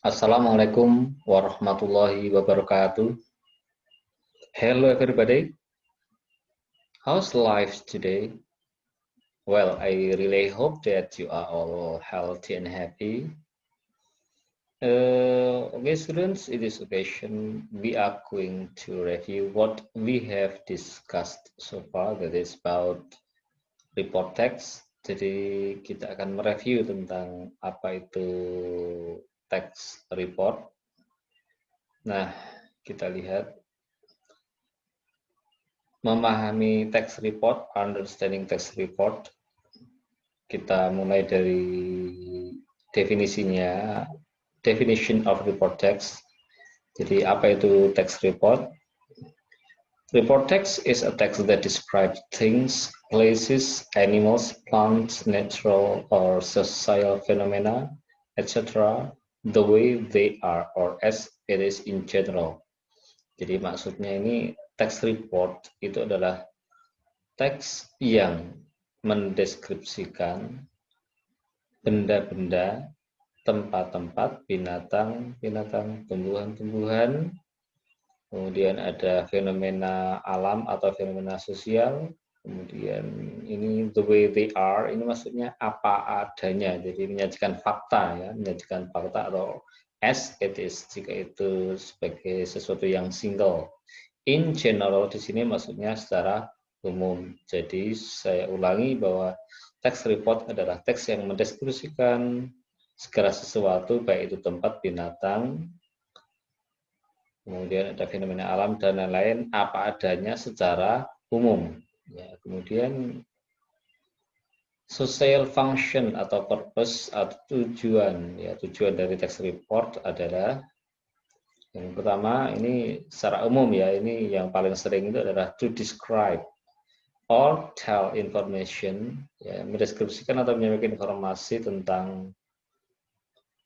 Assalamualaikum warahmatullahi wabarakatuh. Hello everybody. How's life today? Well, I really hope that you are all healthy and happy. Okay, students, in this occasion, we are going to review what we have discussed so far, that is about report text. Jadi, kita akan mereview tentang apa itu text report. Nah, kita lihat memahami text report, understanding text report. Kita mulai dari definisinya, definition of report text. Jadi apa itu text report? Report text is a text that describes things, places, animals, plants, natural or social phenomena, etc. the way they are or as it is in general. Jadi maksudnya ini text report itu adalah teks yang mendeskripsikan benda-benda, tempat-tempat, binatang-binatang, tumbuhan-tumbuhan, kemudian ada fenomena alam atau fenomena sosial, kemudian ini the way they are, ini maksudnya apa adanya, jadi menyajikan fakta ya, menyajikan fakta atau as it is, jika itu sebagai sesuatu yang single. In general di sini maksudnya secara umum. Jadi saya ulangi bahwa text report adalah teks yang mendeskripsikan segala sesuatu, baik itu tempat, binatang, kemudian ada fenomena alam dan lain-lain, apa adanya secara umum. Ya, kemudian social function atau purpose atau tujuan. Ya, tujuan dari text report adalah yang pertama ini secara umum ya, ini yang paling sering itu adalah to describe or tell information, ya, mendeskripsikan atau menyampaikan informasi tentang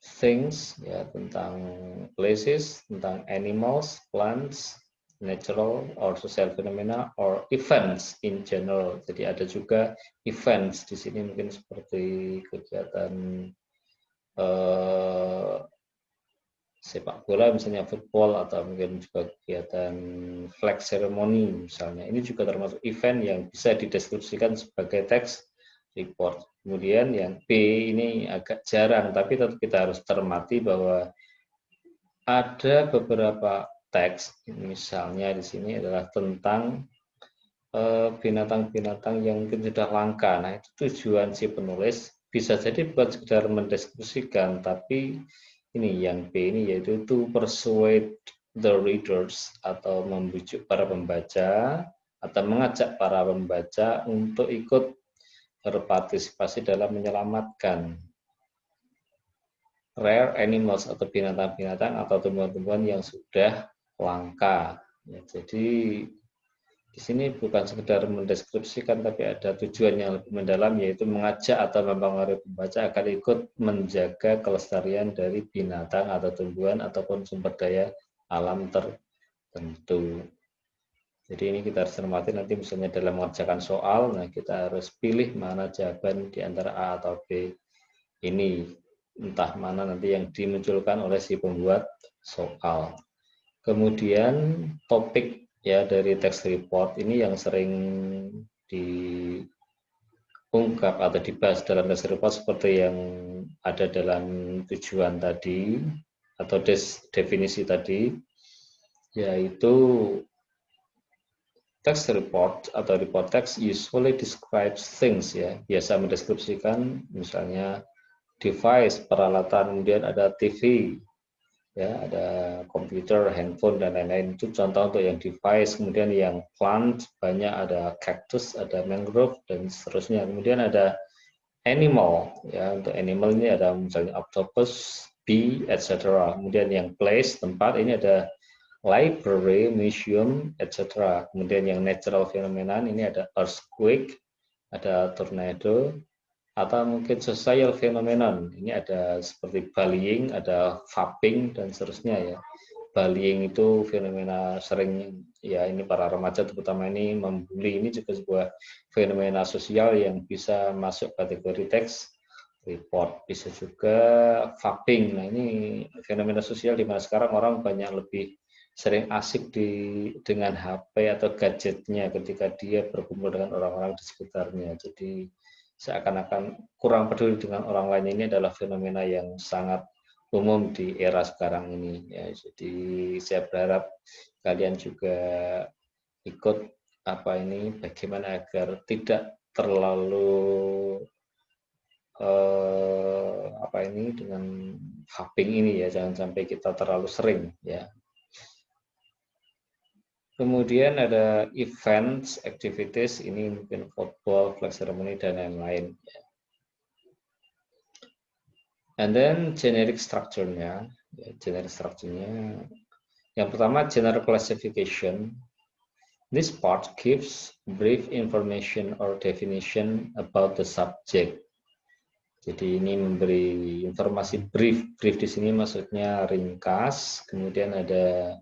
things, ya, tentang places, tentang animals, plants, natural or social phenomena, or events in general. Jadi ada juga events di sini mungkin seperti kegiatan sepak bola misalnya football, atau mungkin juga kegiatan flag ceremony misalnya. Ini juga termasuk event yang bisa dideskripsikan sebagai text report. Kemudian yang B ini agak jarang, tapi tetap kita harus cermati bahwa ada beberapa teks, misalnya di sini adalah tentang binatang-binatang yang mungkin sudah langka. Nah, itu tujuan si penulis bisa jadi bukan sekedar mendeskripsikan, tapi ini yang B ini yaitu to persuade the readers, atau membujuk para pembaca atau mengajak para pembaca untuk ikut berpartisipasi dalam menyelamatkan rare animals atau binatang-binatang atau tumbuhan-tumbuhan yang sudah langka. Ya, jadi di sini bukan sekedar mendeskripsikan, tapi ada tujuan yang lebih mendalam, yaitu mengajak atau mempengaruhi pembaca agar ikut menjaga kelestarian dari binatang atau tumbuhan ataupun sumber daya alam tertentu. Jadi ini kita harus cermati nanti misalnya dalam mengerjakan soal, nah kita harus pilih mana jawaban di antara A atau B ini, entah mana nanti yang dimunculkan oleh si pembuat soal. Kemudian topik ya dari text report ini yang sering diungkap atau dibahas dalam text report seperti yang ada dalam tujuan tadi atau definisi tadi, yaitu text report atau report text usually describes things, ya, biasa mendeskripsikan misalnya device, peralatan, kemudian ada TV, ya, ada komputer, handphone, dan lain-lain. Itu contoh untuk yang device. Kemudian yang plant, banyak ada cactus, ada mangrove, dan seterusnya. Kemudian ada animal, ya, untuk animal ini ada misalnya octopus, bee, etc. Kemudian yang place, tempat, ini ada library, museum, etc. Kemudian yang natural phenomenon ini ada earthquake, ada tornado, atau mungkin social phenomenon. Ini ada seperti bullying, ada vaping, dan seterusnya ya. Bullying itu fenomena sering ya, ini para remaja terutama ini membuli. Ini juga sebuah fenomena sosial yang bisa masuk kategori teks report. Bisa juga vaping. Nah, ini fenomena sosial di mana sekarang orang banyak lebih sering asik dengan HP atau gadgetnya ketika dia berkumpul dengan orang-orang di sekitarnya. Jadi seakan-akan kurang peduli dengan orang lain. Ini adalah fenomena yang sangat umum di era sekarang ini. Ya, jadi saya berharap kalian juga ikut bagaimana agar tidak terlalu dengan vaping ini ya, jangan sampai kita terlalu sering ya. Kemudian ada events, activities, ini mungkin football, flag ceremony dan lain-lain. And then generic structure-nya, yang pertama general classification. This part gives brief information or definition about the subject. Jadi ini memberi informasi brief. Brief di sini maksudnya ringkas. Kemudian ada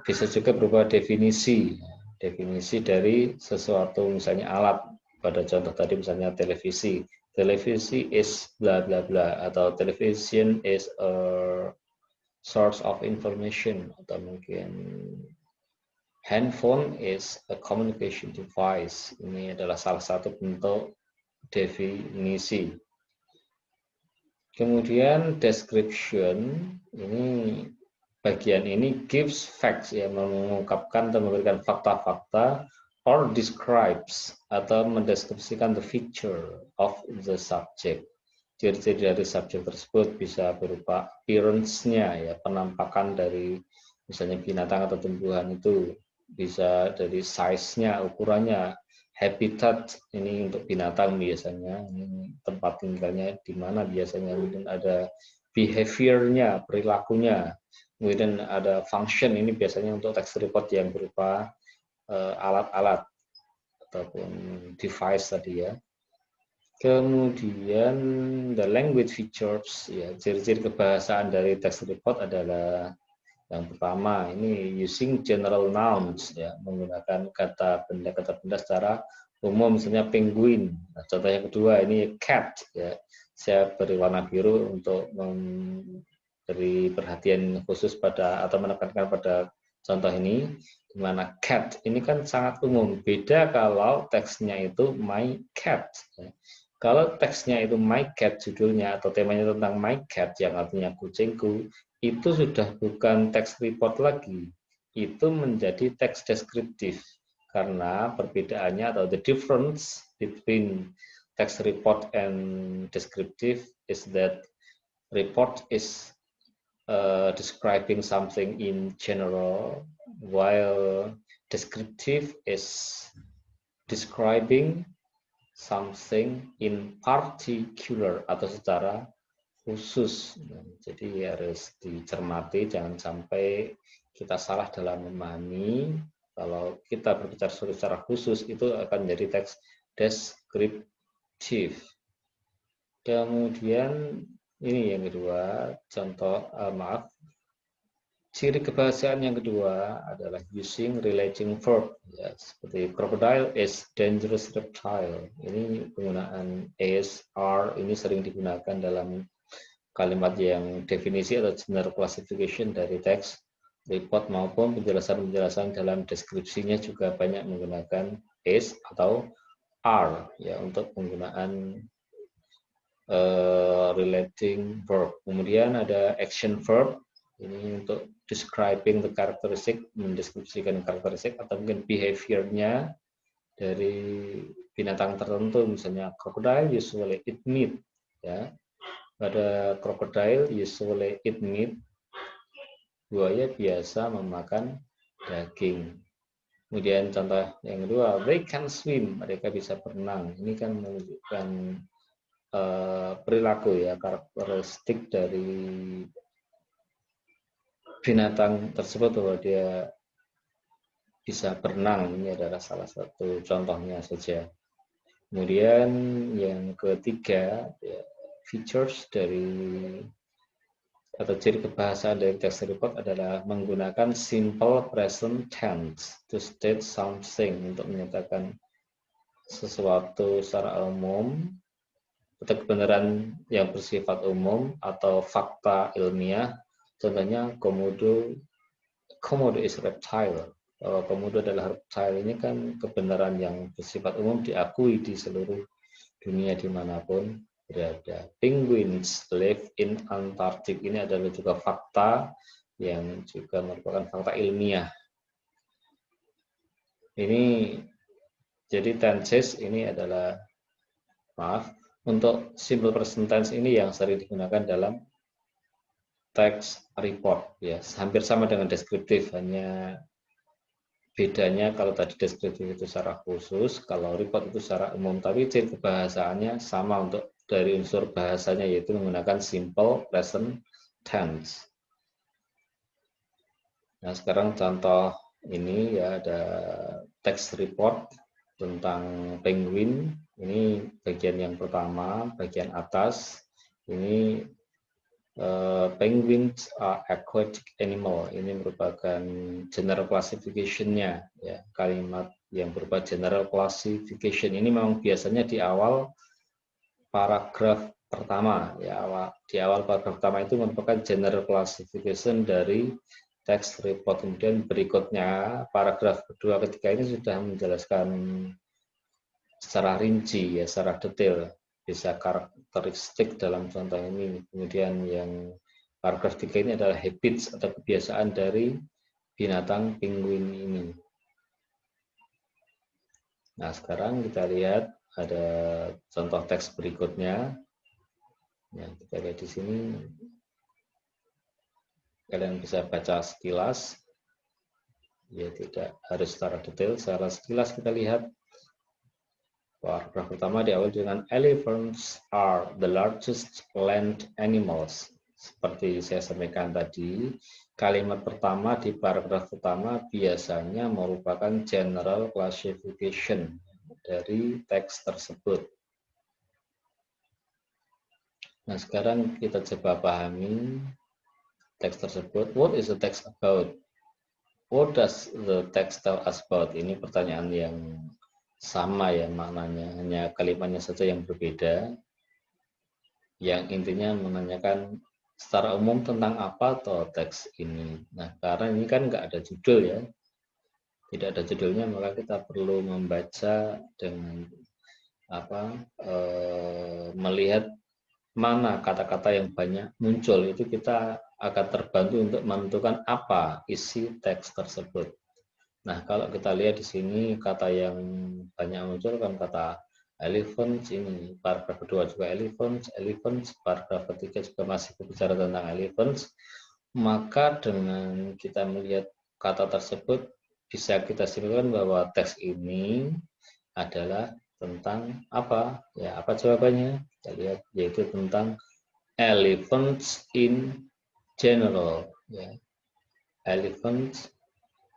bisa juga berupa definisi. Definisi dari sesuatu, misalnya alat. Pada contoh tadi misalnya televisi. Televisi is bla bla bla, atau television is a source of information, atau mungkin handphone is a communication device. Ini adalah salah satu bentuk definisi. Kemudian description, ini bagian ini gives facts, ya, mengungkapkan atau memberikan fakta-fakta, or describes atau mendeskripsikan the feature of the subject. Ciri-ciri dari subjek tersebut bisa berupa appearance-nya, ya, penampakan dari misalnya binatang atau tumbuhan itu, bisa dari size-nya, ukurannya, habitat, ini untuk binatang biasanya, ini tempat tinggalnya di mana biasanya, kemudian ada behavior-nya, perilakunya, kemudian ada function, ini biasanya untuk text report yang berupa alat-alat ataupun device tadi ya. Kemudian the language features, ya, ciri-ciri kebahasaan dari text report adalah yang pertama ini using general nouns, ya, menggunakan kata benda secara umum, misalnya penguin. Nah, contoh yang kedua ini cat, ya, saya beri warna biru untuk memberi perhatian khusus pada atau menekankan pada contoh ini, di mana cat ini kan sangat umum. Beda kalau teksnya itu my cat. Ya. Kalau teksnya itu my cat, judulnya atau temanya tentang my cat yang artinya kucingku, itu sudah bukan teks report lagi, itu menjadi teks deskriptif, karena perbedaannya atau the difference between text report and descriptive is that report is describing something in general, while descriptive is describing something in particular atau secara khusus. Jadi harus dicermati, jangan sampai kita salah dalam memahami. Kalau kita berbicara secara khusus, itu akan menjadi teks deskriptif. Kemudian ini yang kedua, contoh ciri kebahasaan yang kedua adalah using relating verb, ya, seperti crocodile is dangerous reptile. Ini penggunaan is, are, ini sering digunakan dalam kalimat yang definisi atau general classification dari teks report maupun penjelasan-penjelasan dalam deskripsinya juga banyak menggunakan is atau are, ya, untuk penggunaan relating verb. Kemudian ada action verb, ini untuk describing the characteristic, mendeskripsikan karakteristik atau mungkin behavior-nya dari binatang tertentu, misalnya crocodile usually eat meat, ya. Pada crocodile usually eat meat, buaya biasa memakan daging. Kemudian contoh yang kedua, they can swim, mereka bisa berenang. Ini kan menunjukkan perilaku, ya, karakteristik dari binatang tersebut bahwa dia bisa berenang. Ini adalah salah satu contohnya saja. Kemudian yang ketiga, ya, features dari atau ciri kebahasaan dari text report adalah menggunakan simple present tense to state something, untuk menyatakan sesuatu secara umum, atau kebenaran yang bersifat umum atau fakta ilmiah. Contohnya Komodo is reptile. Komodo adalah reptile, ini kan kebenaran yang bersifat umum diakui di seluruh dunia dimanapun berada. Penguins live in Antarctic, ini adalah juga fakta yang juga merupakan fakta ilmiah. Ini jadi tenses ini adalah, maaf, untuk simple present tense ini yang sering digunakan dalam text report, ya hampir sama dengan deskriptif, hanya bedanya kalau tadi deskriptif itu secara khusus, kalau report itu secara umum, tapi ciri kebahasaannya sama untuk dari unsur bahasanya, yaitu menggunakan simple present tense. Nah, sekarang contoh ini ya, ada text report tentang penguin. Ini bagian yang pertama, bagian atas. Ini penguins are aquatic animal. Ini merupakan general classification-nya, ya, kalimat yang berupa general classification. Ini memang biasanya di awal paragraf pertama, ya, di awal paragraf pertama itu merupakan general classification dari text report. Kemudian berikutnya paragraf kedua ketiga ini sudah menjelaskan secara rinci, ya, secara detail, bisa karakteristik dalam contoh ini. Kemudian yang paragraf 3 ini adalah habits atau kebiasaan dari binatang penguin ini. Nah, sekarang kita lihat ada contoh teks berikutnya. Ya, kita lihat di sini. Kalian bisa baca sekilas. Ya, tidak harus secara detail. Secara sekilas kita lihat paragraf pertama diawali dengan elephants are the largest land animals. Seperti saya sampaikan tadi, kalimat pertama di paragraf pertama biasanya merupakan general classification dari teks tersebut. Nah, sekarang kita coba pahami teks tersebut. What is the text about? What does the text tell us about? Ini pertanyaan yang sama, ya, maknanya, hanya kalimatnya saja yang berbeda. Yang intinya menanyakan secara umum tentang apa toh teks ini. Nah, karena ini kan nggak ada judul, ya, tidak ada judulnya, maka kita perlu membaca dengan melihat mana kata-kata yang banyak muncul, itu kita akan terbantu untuk menentukan apa isi teks tersebut. Nah, kalau kita lihat di sini kata yang banyak muncul kan kata elephants, ini paragraf kedua juga elephants, paragraf ketiga juga masih berbicara tentang elephants. Maka dengan kita melihat kata tersebut bisa kita simpulkan bahwa teks ini adalah tentang apa? Ya, apa jawabannya? Kita lihat, yaitu tentang elephants in general, ya. Elephants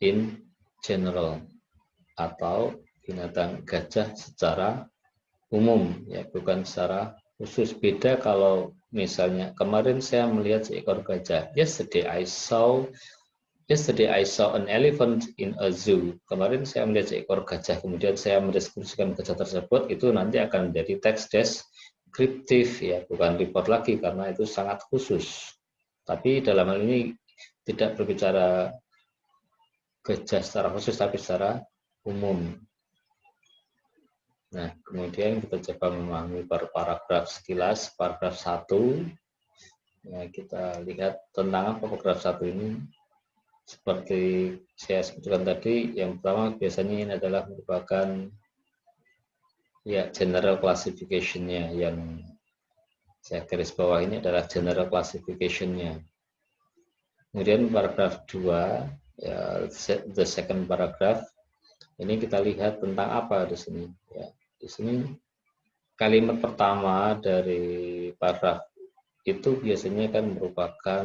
in general, atau binatang gajah secara umum, ya, bukan secara khusus. Beda kalau misalnya kemarin saya melihat seekor gajah. Yesterday I saw an elephant in a zoo. Kemarin saya melihat seekor gajah, kemudian saya mendeskripsikan gajah tersebut, itu nanti akan menjadi teks deskriptif, ya, bukan report lagi karena itu sangat khusus. Tapi dalam hal ini tidak berbicara gajah secara khusus, tapi secara umum. Nah, kemudian kita coba memahami paragraf sekilas. Paragraf 1, ya, kita lihat tentang apa paragraf 1 ini. Seperti saya sebutkan tadi, yang pertama biasanya ini adalah merupakan, ya, general classification-nya, yang saya garis bawah ini adalah general classification-nya. Kemudian paragraf 2, ya, the second paragraph, ini kita lihat tentang apa di sini, ya. Di sini kalimat pertama dari paragraf itu biasanya kan merupakan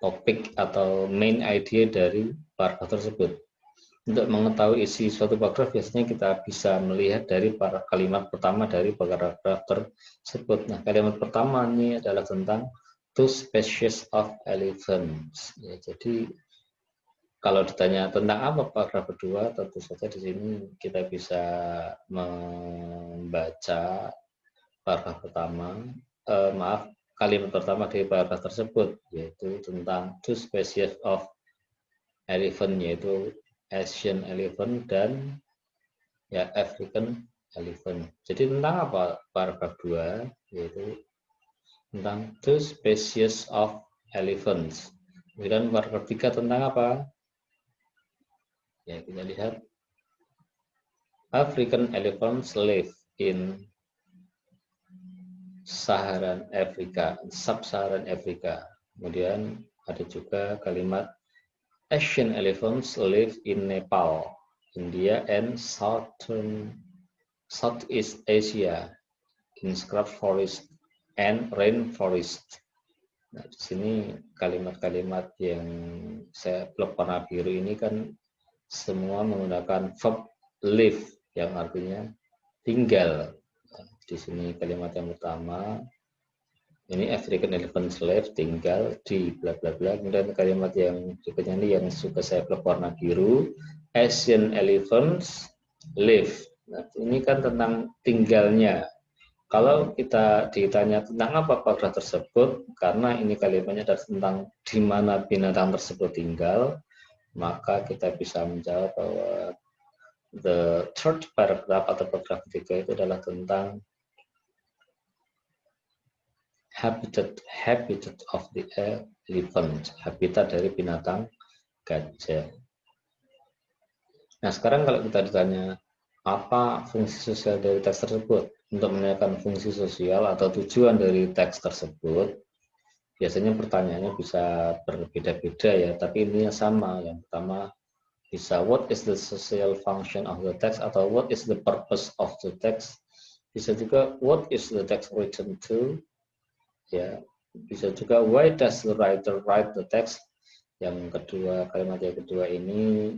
topik atau main idea dari paragraf tersebut. Untuk mengetahui isi suatu paragraf biasanya kita bisa melihat dari kalimat pertama dari paragraf tersebut. Nah, kalimat pertama ini adalah tentang two species of elephants. Ya, jadi kalau ditanya tentang apa paragraf kedua, tentu saja di sini kita bisa membaca paragraf pertama, kalimat pertama dari paragraf tersebut, yaitu tentang two species of elephant, yaitu Asian elephant dan ya African elephant. Jadi tentang apa paragraf 2, yaitu tentang two species of elephants. Kemudian paragraf 3 tentang apa? Ya, kita lihat. African elephants live in Saharan Afrika, Sub-Saharan Afrika. Kemudian ada juga kalimat Asian elephants live in Nepal, India, and Southeast Asia, in scrub forest and rainforest. Nah, di sini kalimat-kalimat yang saya blok warna biru ini kan semua menggunakan verb live yang artinya tinggal. Nah, di sini kalimat yang pertama ini African elephant live, tinggal di bla bla bla. Kemudian kalimat yang berikutnya ini yang suka saya blok warna biru, Asian elephants live. Nah, ini kan tentang tinggalnya. Kalau kita ditanya tentang apa paragraf tersebut, karena ini kalimatnya adalah tentang di mana binatang tersebut tinggal, maka kita bisa menjawab bahwa the third paragraph atau paragraf ketiga itu adalah tentang habitat of the elephant, habitat dari binatang gajah. Nah, sekarang kalau kita ditanya apa fungsi sosial dari teks tersebut, untuk menanyakan fungsi sosial atau tujuan dari teks tersebut, biasanya pertanyaannya bisa berbeda-beda ya, tapi intinya sama. Yang pertama bisa what is the social function of the text, atau what is the purpose of the text. Bisa juga what is the text written to, ya. Bisa juga why does the writer write the text. Yang kedua, kalimat yang kedua ini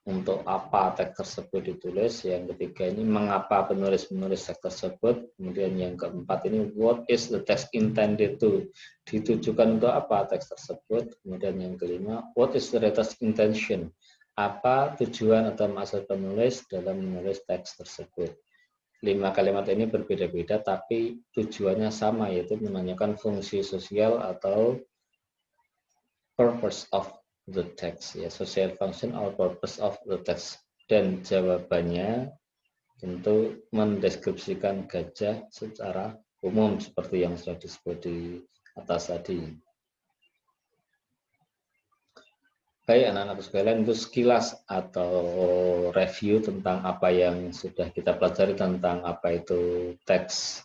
untuk apa teks tersebut ditulis. Yang ketiga ini mengapa penulis menulis teks tersebut. Kemudian yang keempat ini what is the text intended to, ditujukan untuk apa teks tersebut. Kemudian yang kelima what is the writer's intention, apa tujuan atau maksud penulis dalam menulis teks tersebut. 5 kalimat ini berbeda-beda tapi tujuannya sama, yaitu menanyakan fungsi sosial atau purpose of the text, ya, social function or purpose of the text. Dan jawabannya tentu mendeskripsikan gajah secara umum seperti yang sudah disebut di atas tadi. Baik anak-anak sekalian, itu sekilas atau review tentang apa yang sudah kita pelajari tentang apa itu teks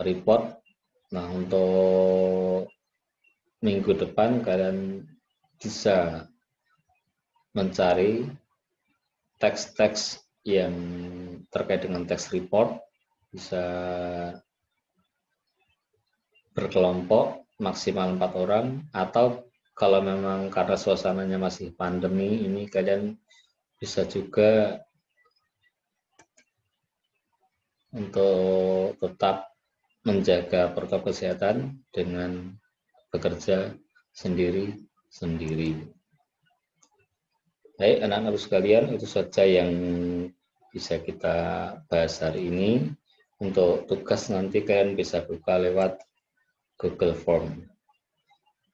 report. Nah, untuk minggu depan kalian bisa mencari teks-teks yang terkait dengan teks report, bisa berkelompok maksimal 4 orang, atau kalau memang karena suasananya masih pandemi ini kalian bisa juga untuk tetap menjaga protokol kesehatan dengan bekerja sendiri-sendiri. Baik anak-anak sekalian, itu saja yang bisa kita bahas hari ini. Untuk tugas nanti kalian bisa buka lewat Google Form.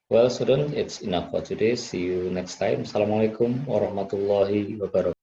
Well, students, it's enough for today. See you next time. Assalamualaikum warahmatullahi wabarakatuh.